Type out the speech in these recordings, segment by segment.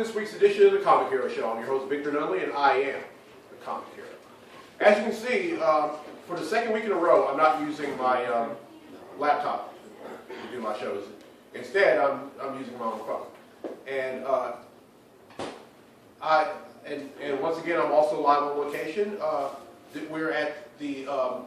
to this week's edition of the Comic Hero Show. I'm your host, Victor Nunley, and I am the Comic Hero. As you can see, for the second week in a row, I'm not using my laptop to do my shows. Instead, I'm using my own phone. And once again, I'm also live on location. We're at the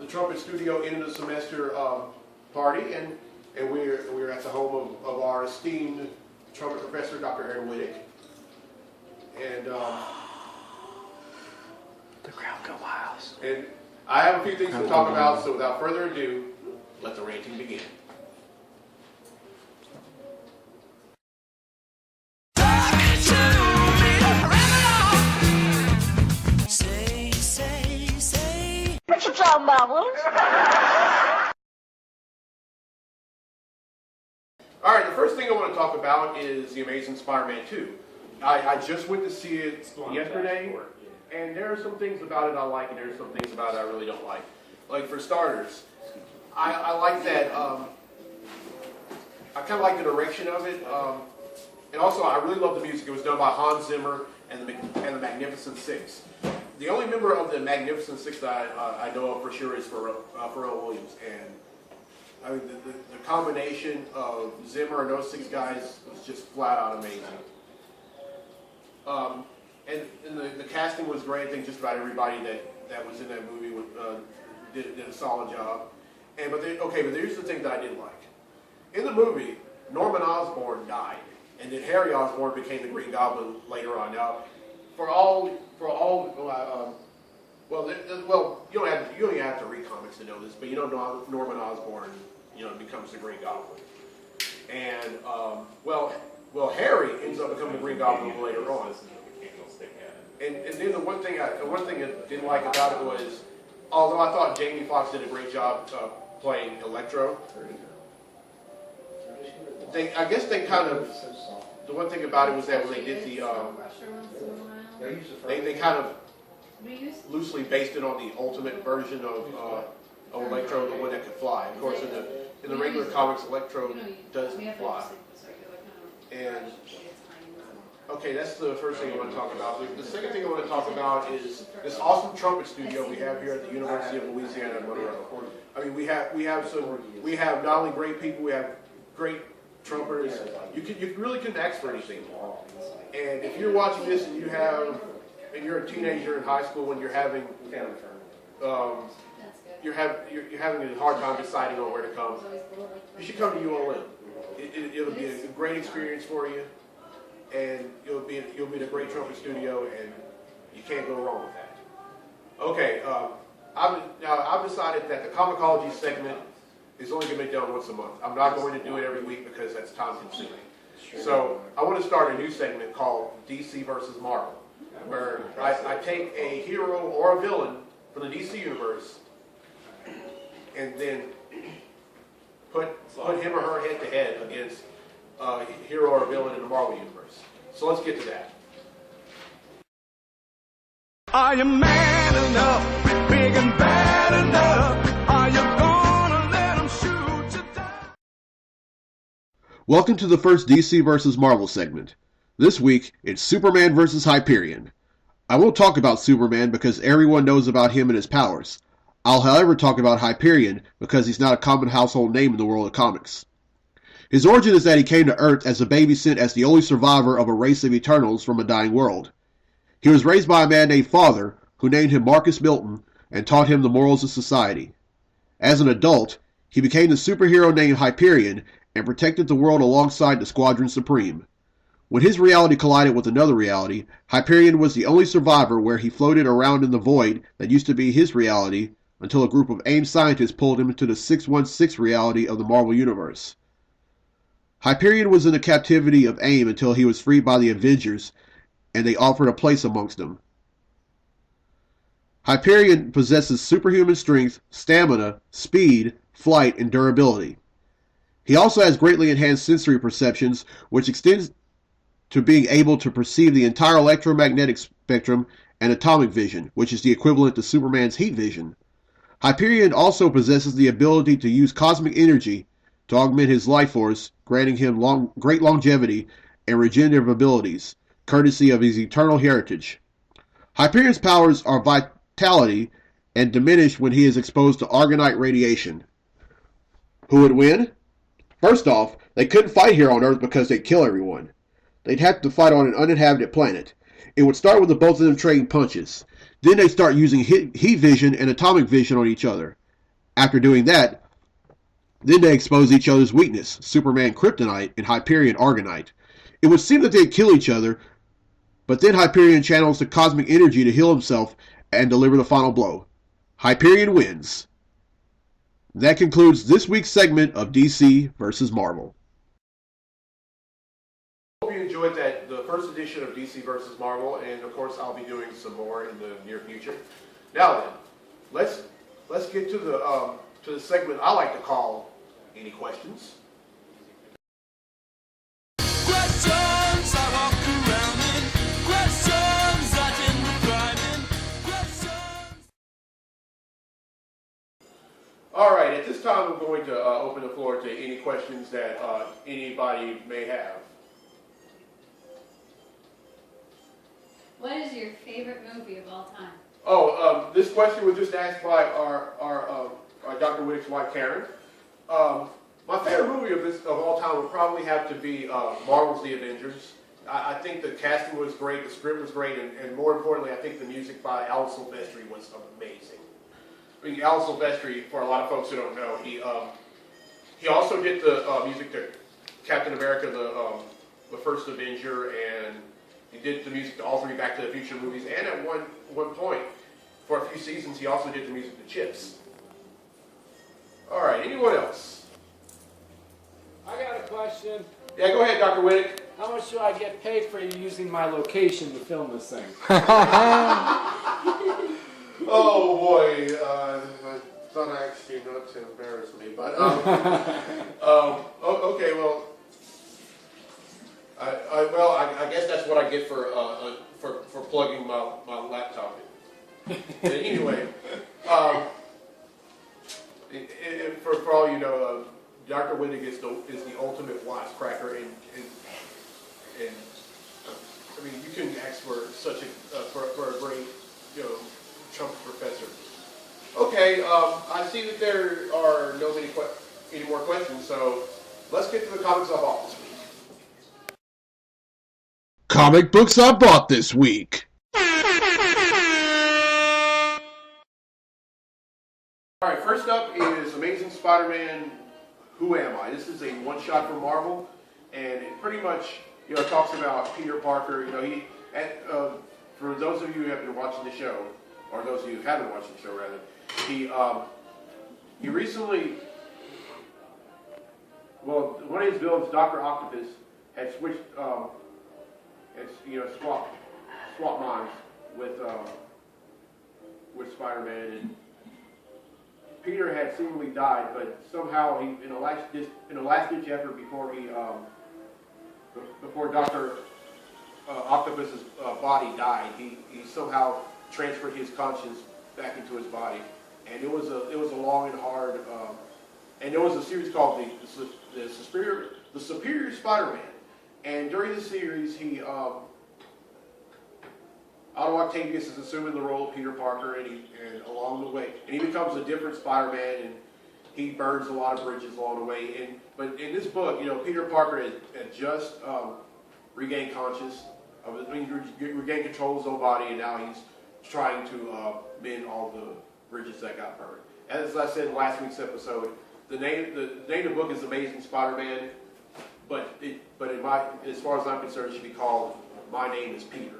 Trumpet Studio end of the semester party, and we're at the home of our esteemed trumpet professor, Dr. Aaron Wittick. And the crowd go wild. And I have a few things to talk about, so without further ado, let the ranting begin. What you talking about, Willis? All right, the first thing I want to talk about is The Amazing Spider-Man 2. I just went to see it yesterday, and there are some things about it I like, and there are some things about it I really don't like. Like, for starters, I like that, I kind of like the direction of it, and also I really love the music. It was done by Hans Zimmer and the Magnificent Six. The only member of the Magnificent Six that I know of for sure is Pharrell Williams, and I mean, the combination of Zimmer and those six guys was just flat out amazing. And the casting was great. I think just about everybody that was in that movie did a solid job. But here's the thing that I didn't like. In the movie, Norman Osborn died, and then Harry Osborn became the Green Goblin later on. Now, you don't even have to read comics to know this, but you know Norman Osborn, becomes the Green Goblin, and Harry ends up becoming the Green Goblin later on. And then the one thing I didn't like about it was, although I thought Jamie Foxx did a great job playing Electro, the one thing about it was that when they did they kind of loosely based it on the ultimate version of Electro, the one that could fly. Of course, in the regular comics, Electro doesn't fly. And okay, that's the first thing I want to talk about. The second thing I want to talk about is this awesome trumpet studio we have here at the University of Louisiana in Monroe. I mean, we have not only great people, we have great trumpeters. You really couldn't ask for anything more. And if you're watching this and you're a teenager in high school and you're having a hard time deciding on where to come, you should come to ULM. It'll be a great experience for you, and you'll be in a great trumpet studio, and you can't go wrong with that. Okay, I've decided that the Comicology segment is only going to be done once a month. I'm not going to do it every week because that's time consuming. So I want to start a new segment called DC versus Marvel, where I take a hero or a villain from the DC universe and then put him or her head to head against a hero or a villain in the Marvel universe. So let's get to that. Are you man enough, big and bad enough? Are you gonna let them shoot you down? Welcome to the first DC vs. Marvel segment. This week, it's Superman vs. Hyperion. I won't talk about Superman because everyone knows about him and his powers. I'll however talk about Hyperion because he's not a common household name in the world of comics. His origin is that he came to Earth as a baby sent as the only survivor of a race of Eternals from a dying world. He was raised by a man named Father, who named him Marcus Milton and taught him the morals of society. As an adult, he became the superhero named Hyperion and protected the world alongside the Squadron Supreme. When his reality collided with another reality, Hyperion was the only survivor where he floated around in the void that used to be his reality until a group of AIM scientists pulled him into the 616 reality of the Marvel Universe. Hyperion was in the captivity of AIM until he was freed by the Avengers, and they offered a place amongst them. Hyperion possesses superhuman strength, stamina, speed, flight, and durability. He also has greatly enhanced sensory perceptions, which extends to being able to perceive the entire electromagnetic spectrum and atomic vision, which is the equivalent to Superman's heat vision. Hyperion also possesses the ability to use cosmic energy to augment his life force, granting him great longevity and regenerative abilities, courtesy of his eternal heritage. Hyperion's powers are vitality and diminish when he is exposed to Argonite radiation. Who would win? First off, they couldn't fight here on Earth because they'd kill everyone. They'd have to fight on an uninhabited planet. It would start with the both of them trading punches. Then they'd start using heat vision and atomic vision on each other. After doing that, then they expose each other's weakness, Superman Kryptonite and Hyperion Argonite. It would seem that they'd kill each other, but then Hyperion channels the cosmic energy to heal himself and deliver the final blow. Hyperion wins. That concludes this week's segment of DC vs. Marvel. Hope you enjoyed the first edition of DC vs. Marvel, and of course I'll be doing some more in the near future. Now then, let's get to the segment I like to call Any Questions? Questions I walk around in. Questions I didn't thrive in. Questions. All right, at this time I'm going to open the floor to any questions that anybody may have. What is your favorite movie of all time? Oh, this question was just asked by our Dr. Wittick's wife, Karen. My favorite movie of all time would probably have to be Marvel's The Avengers. I think the casting was great, the script was great, and more importantly, I think the music by Alan Silvestri was amazing. I mean, Alan Silvestri, for a lot of folks who don't know, he also did the music to Captain America, the first Avenger, and he did the music to all three Back to the Future movies, and at one point, for a few seasons, he also did the music to Chips. All right, anyone else? I got a question. Yeah, go ahead, Dr. Wittick. How much do I get paid for using my location to film this thing? Oh boy, I thought actually not to embarrass me, but okay, well, I guess that's what I get for plugging my laptop in. But anyway, for all you know, Dr. Wittick is the ultimate wisecracker, and I mean, you can ask for such for a great, Trump professor. Okay, I see that there are any more questions, so let's get to the comics I bought this week. Comic books I bought this week. All right, first up is Amazing Spider-Man, Who Am I? This is a one-shot from Marvel, and it pretty much, talks about Peter Parker. For those of you who have been watching the show, or those of you who haven't watched the show, rather, he recently, one of his villains, Dr. Octopus, had switched, swapped minds with Spider-Man, and Peter had seemingly died, but somehow he, in a last-ditch effort before Dr. Octopus's body died, he somehow transferred his conscience back into his body, and it was a long and hard, and there was a series called the Superior Spider-Man, and during the series Otto Octavius is assuming the role of Peter Parker, and along the way, and he becomes a different Spider-Man, and he burns a lot of bridges along the way. But in this book, Peter Parker had just regained regained control of his own body, and now he's trying to mend all the bridges that got burned. As I said in last week's episode, the name of the book is Amazing Spider-Man, but as far as I'm concerned, it should be called My Name is Peter.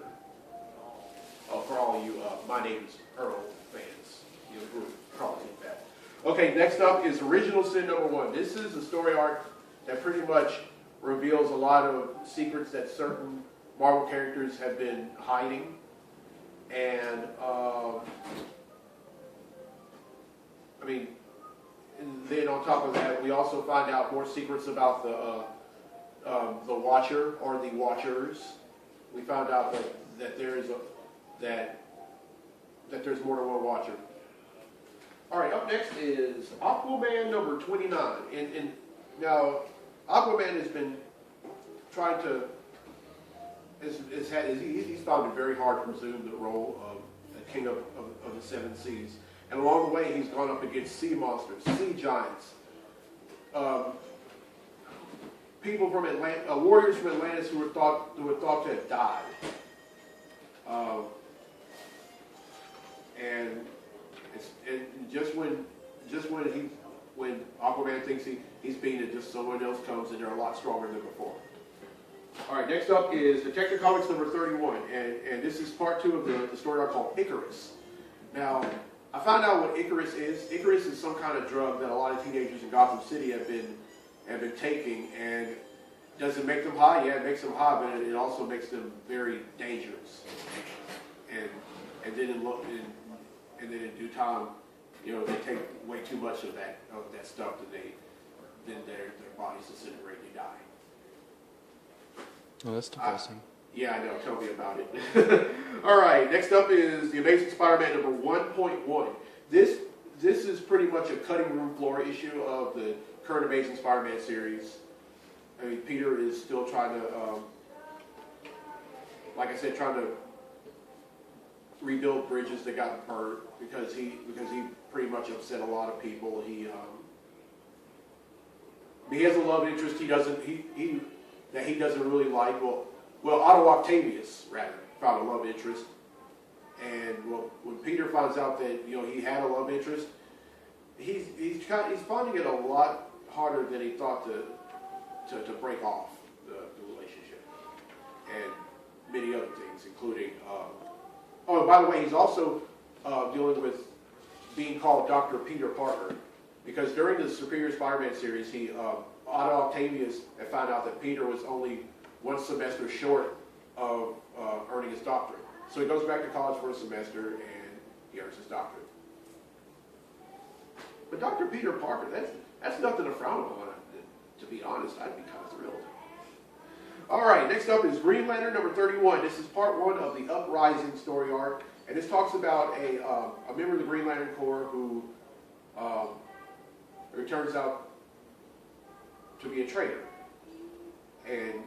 For all you My Name is Earl fans, who would probably think that. Okay, next up is Original Sin #1. This is a story arc that pretty much reveals a lot of secrets that certain Marvel characters have been hiding, and then on top of that, we also find out more secrets about the Watcher or the Watchers. We found out that there's more than one Watcher. All right, up next is Aquaman #29, and now Aquaman has been trying to he's found it very hard to resume the role of the king of the seven seas. And along the way, he's gone up against sea monsters, sea giants, people from warriors from Atlantis who were thought to have died. And when Aquaman thinks he's beaten it, just someone else comes and they're a lot stronger than before. All right, next up is Detective Comics number 31, and this is part 2 of the story arc called Icarus. Now, I found out what Icarus is. Icarus is some kind of drug that a lot of teenagers in Gotham City have been taking, and does it make them high? Yeah, it makes them high, but it also makes them very dangerous. And then in due time, you know, they take way too much of that stuff that then their bodies disintegrate and they die. Oh, that's depressing. Yeah, I know. Tell me about it. All right. Next up is the Amazing Spider-Man number 1.1. This is pretty much a cutting room floor issue of the current Amazing Spider-Man series. I mean, Peter is still trying to, like I said, trying to rebuild bridges that got burnt because he pretty much upset a lot of people. He has a love interest he doesn't really like. Well, Otto Octavius rather found a love interest, and when Peter finds out that he had a love interest, he's finding it a lot harder than he thought to break off the relationship, and many other things, including. Oh, and by the way, he's also dealing with being called Dr. Peter Parker, because during the Superior Spider-Man series, Otto Octavius had found out that Peter was only one semester short of earning his doctorate. So he goes back to college for a semester and he earns his doctorate. But Dr. Peter Parker, that's nothing to frown upon. To be honest, I'd be kind of thrilled. All right, next up is Green Lantern number 31. This is part 1 of the Uprising story arc, and this talks about a member of the Green Lantern Corps who it turns out to be a traitor, and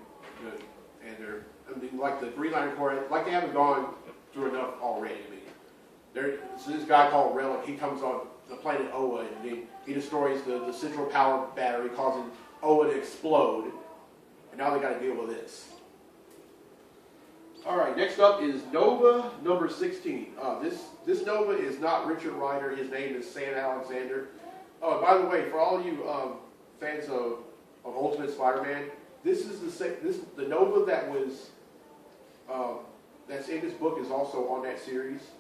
like the Green Lantern Corps, like they haven't gone through enough already. I mean, so this guy called Relic, he comes on the planet Oa, and he destroys the central power battery, causing Oa to explode, and now they got to deal with this. All right, next up is Nova number 16. This Nova is not Richard Rider. His name is Sam Alexander. Oh, by the way, for all you fans of Ultimate Spider-Man, this is the Nova that was that's in this book is also on that series,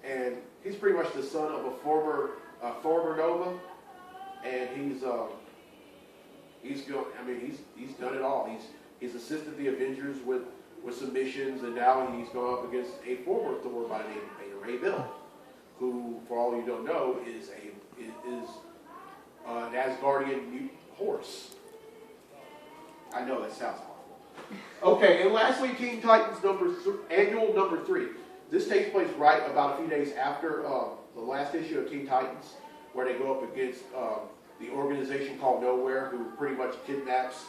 and he's pretty much the son of a former Nova, and he's done it all. He's assisted the Avengers with some missions, and now he's gone up against a former Thor by the name of Beta Ray Bill, who, for all you don't know, is an Asgardian mutant horse. I know that sounds awful. Okay, and lastly, Teen Titans annual number 3. This takes place right about a few days after the last issue of Teen Titans, where they go up against the organization called Nowhere, who pretty much kidnaps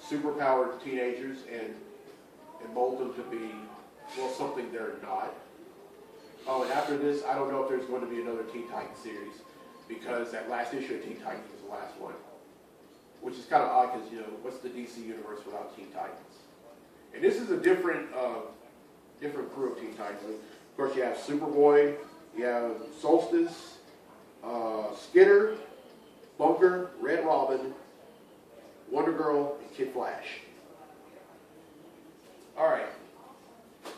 superpowered teenagers and mold them to be, well, something they're not. Oh, and after this, I don't know if there's going to be another Teen Titans series, because that last issue of Teen Titans was the last one. Which is kind of odd, because, what's the DC universe without Teen Titans? And this is a different crew of Teen Titans. Of course, you have Superboy, you have Solstice, Skinner, Bunker, Red Robin, Wonder Girl, and Kid Flash. All right.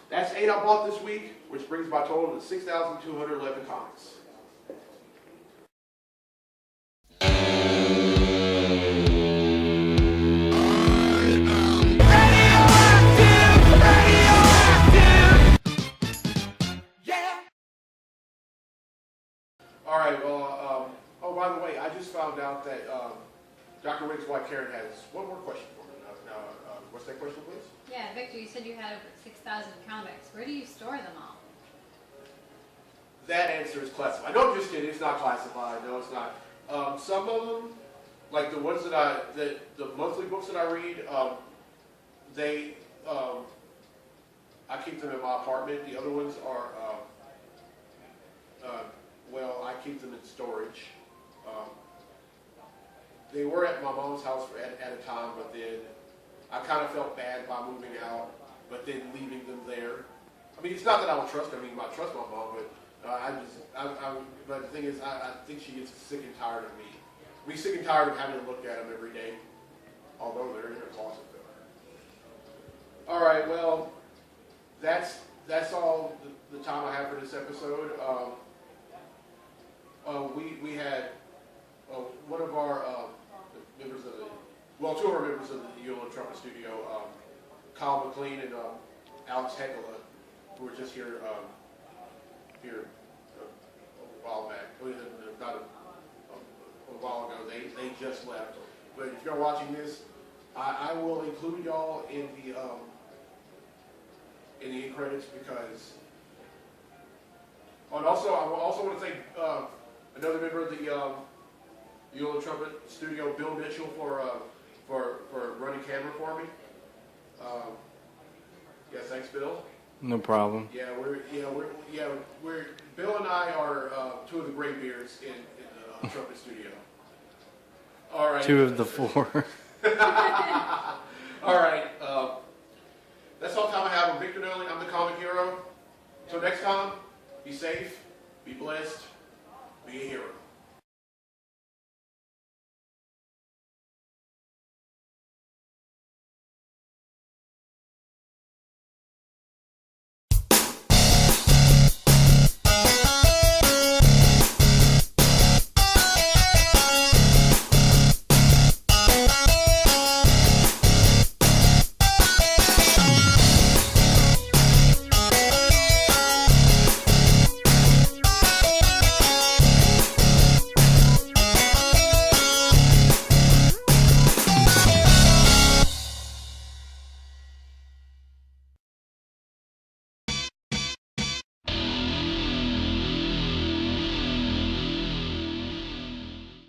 That's 8 I bought this week, which brings my total to 6,211 comics. All right, well, oh, by the way, I just found out that Dr. Wigg's wife, Karen, has one more question for me. What's that question, please? Yeah, Victor, you said you had over 6,000 comics. Where do you store them all? That answer is classified. No, I'm just kidding. It's not classified. No, it's not. Some of them like the ones that the monthly books that I read, they, I keep them in my apartment. The other ones are, well, I keep them in storage. They were at my mom's house at a time, but then I kind of felt bad by moving out, but then leaving them there. I mean, it's not that I don't trust her. I mean, I trust my mom, but but the thing is, I think she gets sick and tired of me. We sick and tired of having to look at them every day, although they're in her closet though. All right, well, that's all the time I have for this episode. We had one of our members of two of our members of the ULM Trumpet Studio, Kyle McLean and Alex Heckela, who were just here a while back. Not a while ago. They just left. But if you're watching this, I will include y'all in the end credits because. Oh, and also, I also want to thank another member of the ULM Trumpet Studio, Bill Mitchell, for running camera for me. Yes, thanks, Bill. No problem. Yeah, we're Bill and I are two of the gray beards in the Trumpet Studio. All right. 2 of the 4. All right. That's all the time I have. I'm Victor Nolly. I'm the comic hero. Until next time, be safe, be blessed, be a hero.